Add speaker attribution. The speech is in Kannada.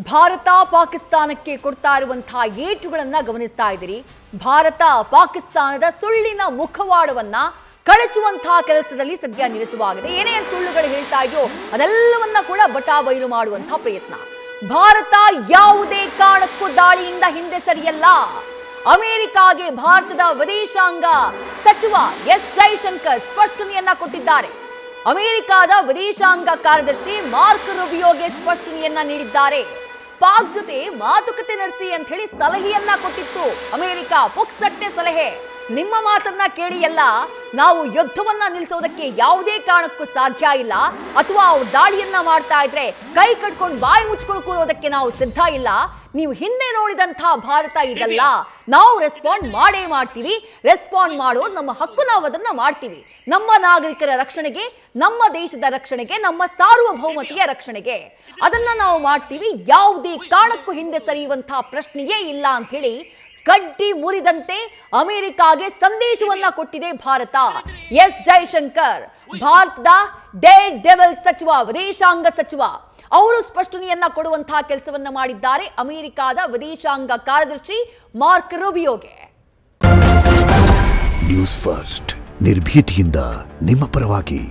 Speaker 1: ಭಾರತ ಪಾಕಿಸ್ತಾನಕ್ಕೆ ಕೊಡ್ತಾ ಇರುವಂತಹ ಏಟುಗಳನ್ನ ಗಮನಿಸ್ತಾ ಇದ್ದೀರಿ. ಭಾರತ ಪಾಕಿಸ್ತಾನದ ಸುಳ್ಳಿನ ಮುಖವಾಡವನ್ನ ಕಳಚುವಂತಹ ಕೆಲಸದಲ್ಲಿ ಸದ್ಯ ನಿರತವಾಗಿದೆ. ಏನೇನು ಸುಳ್ಳುಗಳು ಹೇಳ್ತಾ ಇದೆಯೋ ಅದೆಲ್ಲವನ್ನ ಕೂಡ ಬಟಾಬಯಲು ಮಾಡುವಂತಹ ಪ್ರಯತ್ನ. ಭಾರತ ಯಾವುದೇ ಕಾರಣಕ್ಕೂ ದಾಳಿಯಿಂದ ಹಿಂದೆ ಸರಿಯಲ್ಲ. ಅಮೆರಿಕಾಗೆ ಭಾರತದ ವಿದೇಶಾಂಗ ಸಚಿವ ಎಸ್ ಜೈಶಂಕರ್ ಸ್ಪಷ್ಟನೆಯನ್ನ ಕೊಟ್ಟಿದ್ದಾರೆ. ಅಮೆರಿಕಾದ ವಿದೇಶಾಂಗ ಕಾರ್ಯದರ್ಶಿ ಮಾರ್ಕ್ ರೂಬಿಯೋಗೆ ಸ್ಪಷ್ಟನೆಯನ್ನ ನೀಡಿದ್ದಾರೆ. ಪಾಕ್ ಜೊತೆ ಮಾತುಕತೆ ನಡೆಸಿ ಅಂತ ಹೇಳಿ ಸಲಹೆಯನ್ನ ಕೊಟ್ಟಿತ್ತು ಅಮೆರಿಕ. ಪುಕ್ಸಟ್ಟೆ ಸಲಹೆ. ನಿಮ್ಮ ಮಾತನ್ನ ಕೇಳಿ ಎಲ್ಲ ನಾವು ಯುದ್ಧವನ್ನ ನಿಲ್ಲಿಸೋದಕ್ಕೆ ಯಾವುದೇ ಕಾರಣಕ್ಕೂ ಸಾಧ್ಯ ಇಲ್ಲ, ಅಥವಾ ಅವ್ರು ದಾಳಿಯನ್ನ ಮಾಡ್ತಾ ಇದ್ರೆ ಕೈ ಕಟ್ಕೊಂಡು ಬಾಯಿ ಮುಚ್ಕೊಂಡು ಕೂರೋದಕ್ಕೆ ನಾವು ಸಿದ್ಧ ಇಲ್ಲ. ನೀವು ಹಿಂದೆ ನೋಡಿದಂತಹ ಭಾರತ ಇದಲ್ಲ. ನಾವು ರೆಸ್ಪಾಂಡ್ ಮಾಡೇ ಮಾಡ್ತೀವಿ. ರೆಸ್ಪಾಂಡ್ ಮಾಡೋದು ನಮ್ಮ ಹಕ್ಕು, ನಾವು ಅದನ್ನ ಮಾಡ್ತೀವಿ. ನಮ್ಮ ನಾಗರಿಕರ ರಕ್ಷಣೆಗೆ, ನಮ್ಮ ದೇಶದ ರಕ್ಷಣೆಗೆ, ನಮ್ಮ ಸಾರ್ವಭೌಮತೆಯ ರಕ್ಷಣೆಗೆ ಅದನ್ನ ನಾವು ಮಾಡ್ತೀವಿ. ಯಾವುದೇ ಕಾರಣಕ್ಕೂ ಹಿಂದೆ ಸರಿಯುವಂತಹ ಪ್ರಶ್ನೆಯೇ ಇಲ್ಲ ಅಂತ ಹೇಳಿ ಗಡ್ಡಿ ಮುರಿದಂತೆ ಅಮೆರಿಕಾಗೆ ಸಂದೇಶವನ್ನ ಕೊಟ್ಟಿದೆ ಭಾರತ. ಎಸ್ ಜೈಶಂಕರ್ ಭಾರತದ ಡೇರ್ ಡೆವಿಲ್ ಸಚಿವ, ವಿದೇಶಾಂಗ ಸಚಿವ, ಅವರು ಸ್ಪಷ್ಟನೆಯನ್ನ ಕೊಡುವಂತಹ ಕೆಲಸವನ್ನ ಮಾಡಿದ್ದಾರೆ ಅಮೆರಿಕಾದ ವಿದೇಶಾಂಗ ಕಾರ್ಯದರ್ಶಿ ಮಾರ್ಕ್ ರೂಬಿಯೋಗೆ.
Speaker 2: ನ್ಯೂಸ್ ಫಸ್ಟ್, ನಿರ್ಭೀತಿಯಿಂದ ನಿಮ್ಮ ಪರವಾಗಿ.